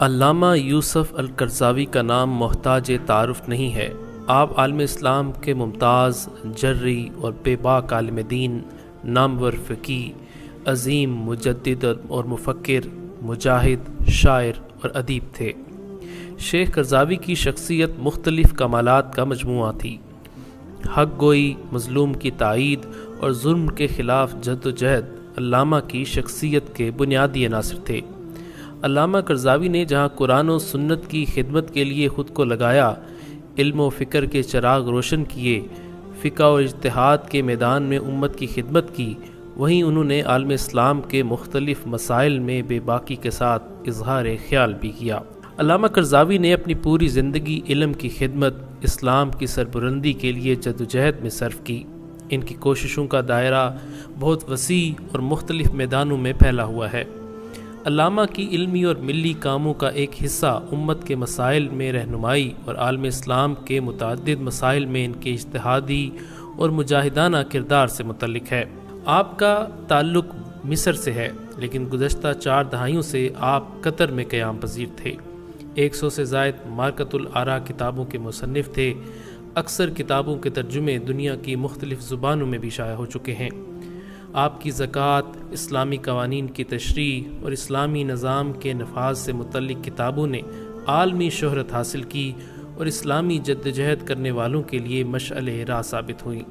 علامہ یوسف al Qaradawi کا نام محتاج تعارف نہیں ہے۔ آپ عالم اسلام کے ممتاز، جرری اور بے باک عالم دین، نامور فقیہ، عظیم مجدد اور مفکر، مجاہد، شاعر اور ادیب تھے۔ شیخ قرضاوی کی شخصیت مختلف کمالات کا مجموعہ تھی۔ حق گوئی، مظلوم کی تائید اور ظلم کے خلاف جد و جہد علامہ کی شخصیت کے بنیادی عناصر تھے۔ علامہ قرضاوی نے جہاں قرآن و سنت کی خدمت کے لیے خود کو لگایا، علم و فکر کے چراغ روشن کیے، فقہ و اجتہاد کے میدان میں امت کی خدمت کی، وہیں انہوں نے عالم اسلام کے مختلف مسائل میں بے باکی کے ساتھ اظہار خیال بھی کیا۔ علامہ قرضاوی نے اپنی پوری زندگی علم کی خدمت، اسلام کی سربلندی کے لیے جدوجہد میں صرف کی۔ ان کی کوششوں کا دائرہ بہت وسیع اور مختلف میدانوں میں پھیلا ہوا ہے۔ علامہ کی علمی اور ملی کاموں کا ایک حصہ امت کے مسائل میں رہنمائی اور عالم اسلام کے متعدد مسائل میں ان کے اجتہادی اور مجاہدانہ کردار سے متعلق ہے۔ آپ کا تعلق مصر سے ہے، لیکن گزشتہ 4 دہائیوں سے آپ قطر میں قیام پذیر تھے۔ 100 سے زائد مارکۃ الآراء کتابوں کے مصنف تھے۔ اکثر کتابوں کے ترجمے دنیا کی مختلف زبانوں میں بھی شائع ہو چکے ہیں۔ آپ کی زکوٰۃ، اسلامی قوانین کی تشریح اور اسلامی نظام کے نفاذ سے متعلق کتابوں نے عالمی شہرت حاصل کی اور اسلامی جدوجہد کرنے والوں کے لیے مشعل راہ ثابت ہوئیں۔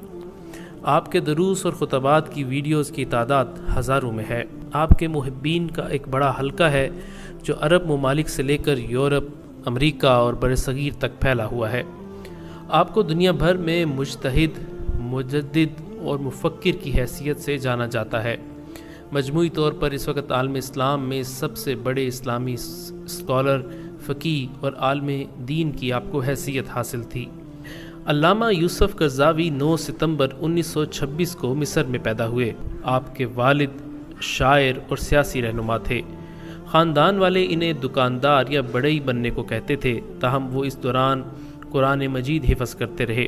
آپ کے دروس اور خطبات کی ویڈیوز کی تعداد ہزاروں میں ہے۔ آپ کے محبین کا ایک بڑا حلقہ ہے جو عرب ممالک سے لے کر یورپ، امریکہ اور برصغیر تک پھیلا ہوا ہے۔ آپ کو دنیا بھر میں مجتہد، مجدد اور مفکر کی حیثیت سے جانا جاتا ہے۔ مجموعی طور پر اس وقت عالم اسلام میں سب سے بڑے اسلامی اسکالر، فقیہ اور عالم دین کی آپ کو حیثیت حاصل تھی۔ علامہ یوسف قرضاوی 9 ستمبر 1926 کو مصر میں پیدا ہوئے۔ آپ کے والد شاعر اور سیاسی رہنما تھے۔ خاندان والے انہیں دکاندار یا بڑئی بننے کو کہتے تھے، تاہم وہ اس دوران قرآن مجید حفظ کرتے رہے۔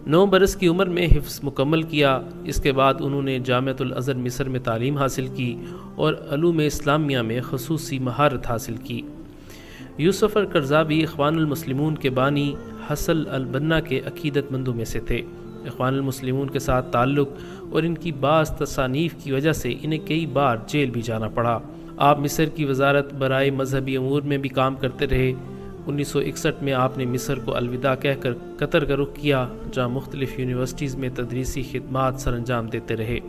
9 برس کی عمر میں حفظ مکمل کیا۔ اس کے بعد انہوں نے جامعۃ الازہر مصر میں تعلیم حاصل کی اور علوم اسلامیہ میں خصوصی مہارت حاصل کی۔ یوسف القرضاوی اخوان المسلمون کے بانی حسن البنا کے عقیدت مندوں میں سے تھے۔ اخوان المسلمون کے ساتھ تعلق اور ان کی بعض تصانیف کی وجہ سے انہیں کئی بار جیل بھی جانا پڑا۔ آپ مصر کی وزارت برائے مذہبی امور میں بھی کام کرتے رہے۔ 1961 میں آپ نے مصر کو الوداع کہہ کر قطر کا رخ کیا، جہاں مختلف یونیورسٹیز میں تدریسی خدمات سر انجام دیتے رہے۔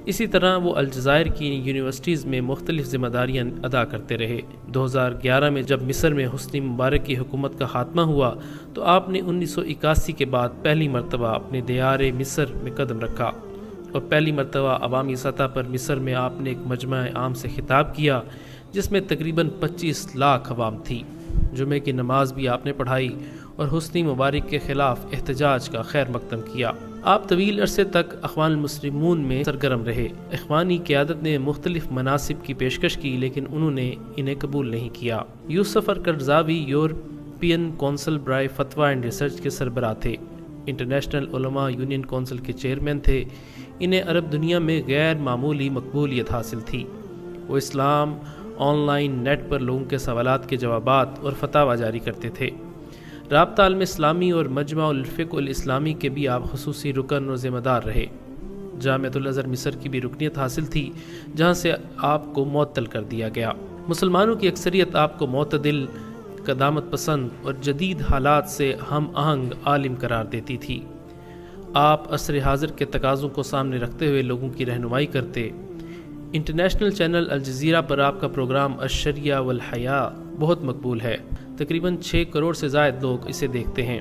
اسی طرح وہ الجزائر کی یونیورسٹیز میں مختلف ذمہ داریاں ادا کرتے رہے۔ 2011 میں جب مصر میں حسنی مبارک کی حکومت کا خاتمہ ہوا تو آپ نے 1981 کے بعد پہلی مرتبہ اپنے دیار مصر میں قدم رکھا اور پہلی مرتبہ عوامی سطح پر مصر میں آپ نے ایک مجمع عام سے خطاب کیا جس میں تقریباً 25 لاکھ عوام تھی۔ جمعے کی نماز بھی آپ نے پڑھائی اور حسنی مبارک کے خلاف احتجاج کا خیر مقدم کیا۔ آپ طویل عرصے تک اخوان المسلمون میں سرگرم رہے۔ اخوانی قیادت نے مختلف مناصب کی پیشکش کی، لیکن انہوں نے انہیں قبول نہیں کیا۔ یوسف القرضاوی یورپین کونسل برائے فتویٰ اینڈ ریسرچ کے سربراہ تھے۔ انٹرنیشنل علماء یونین کونسل کے چیئرمین تھے۔ انہیں عرب دنیا میں غیر معمولی مقبولیت حاصل تھی۔ وہ اسلام، آن لائن نیٹ پر لوگوں کے سوالات کے جوابات اور فتاوی جاری کرتے تھے۔ رابطہ عالم اسلامی اور مجمع الفقہ الاسلامی کے بھی آپ خصوصی رکن اور ذمہ دار رہے۔ جامعۃ الازہر مصر کی بھی رکنیت حاصل تھی، جہاں سے آپ کو معطل کر دیا گیا۔ مسلمانوں کی اکثریت آپ کو معتدل، قدامت پسند اور جدید حالات سے ہم آہنگ عالم قرار دیتی تھی۔ آپ عصر حاضر کے تقاضوں کو سامنے رکھتے ہوئے لوگوں کی رہنمائی کرتے۔ انٹرنیشنل چینل الجزیرہ پر آپ کا پروگرام الشریعہ والحیاء بہت مقبول ہے۔ تقریباً 6 کروڑ سے زائد لوگ اسے دیکھتے ہیں۔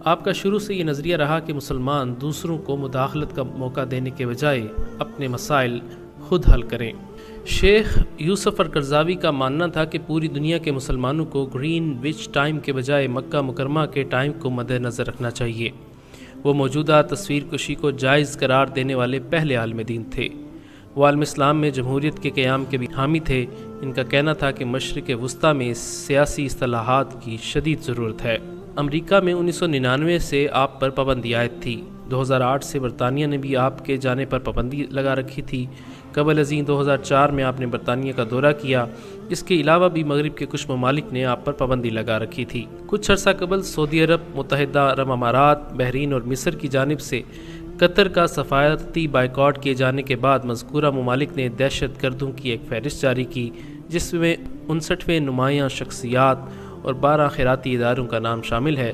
آپ کا شروع سے یہ نظریہ رہا کہ مسلمان دوسروں کو مداخلت کا موقع دینے کے بجائے اپنے مسائل خود حل کریں۔ شیخ یوسف القرضاوی کا ماننا تھا کہ پوری دنیا کے مسلمانوں کو گرین وچ ٹائم کے بجائے مکہ مکرمہ کے ٹائم کو مد نظر رکھنا چاہیے۔ وہ موجودہ تصویر کشی کو جائز قرار دینے والے پہلے عالم دین تھے۔ وہ عالم اسلام میں جمہوریت کے قیام کے بھی حامی تھے۔ ان کا کہنا تھا کہ مشرق وسطیٰ میں سیاسی اصطلاحات کی شدید ضرورت ہے۔ امریکہ میں 1999 سے آپ پر پابندی عائد تھی۔ 2008 سے برطانیہ نے بھی آپ کے جانے پر پابندی لگا رکھی تھی، قبل ازیں 2004 میں آپ نے برطانیہ کا دورہ کیا۔ اس کے علاوہ بھی مغرب کے کچھ ممالک نے آپ پر پابندی لگا رکھی تھی۔ کچھ عرصہ قبل سعودی عرب، متحدہ عرب امارات، بحرین اور مصر کی جانب سے قطر کا سفارتی بائیکاٹ کیے جانے کے بعد مذکورہ ممالک نے دہشت گردوں کی ایک فہرست جاری کی، جس میں 59ویں نمایاں شخصیات اور 12 خیراتی اداروں کا نام شامل ہے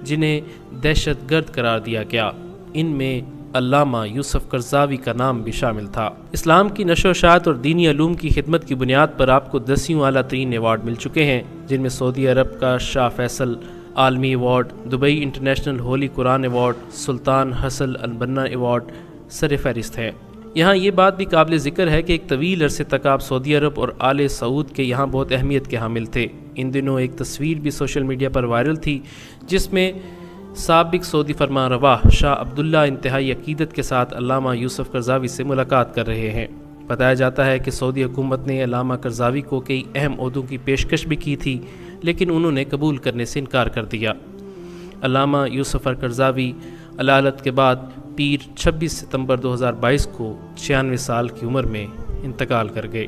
جنہیں دہشت گرد قرار دیا گیا۔ ان میں علامہ یوسف قرضاوی کا نام بھی شامل تھا۔ اسلام کی نشر و اشاعت اور دینی علوم کی خدمت کی بنیاد پر آپ کو 10 اعلیٰ ترین ایوارڈ مل چکے ہیں، جن میں سعودی عرب کا شاہ فیصل عالمی ایوارڈ، دبئی انٹرنیشنل ہولی قرآن ایوارڈ، سلطان حسن البنا ایوارڈ سر فہرست ہے۔ یہاں یہ بات بھی قابل ذکر ہے کہ ایک طویل عرصے تک آپ سعودی عرب اور آل سعود کے یہاں بہت اہمیت کے حامل تھے۔ ان دنوں ایک تصویر بھی سوشل میڈیا پر وائرل تھی جس میں سابق سعودی فرمان روا شاہ عبداللہ انتہائی عقیدت کے ساتھ علامہ یوسف قرضاوی سے ملاقات کر رہے ہیں۔ بتایا جاتا ہے کہ سعودی حکومت نے علامہ قرضاوی کو کئی اہم عہدوں کی پیشکش بھی کی تھی، لیکن انہوں نے قبول کرنے سے انکار کر دیا۔ علامہ یوسف قرضاوی علالت کے بعد پیر 26 ستمبر 2022 کو 96 سال کی عمر میں انتقال کر گئے۔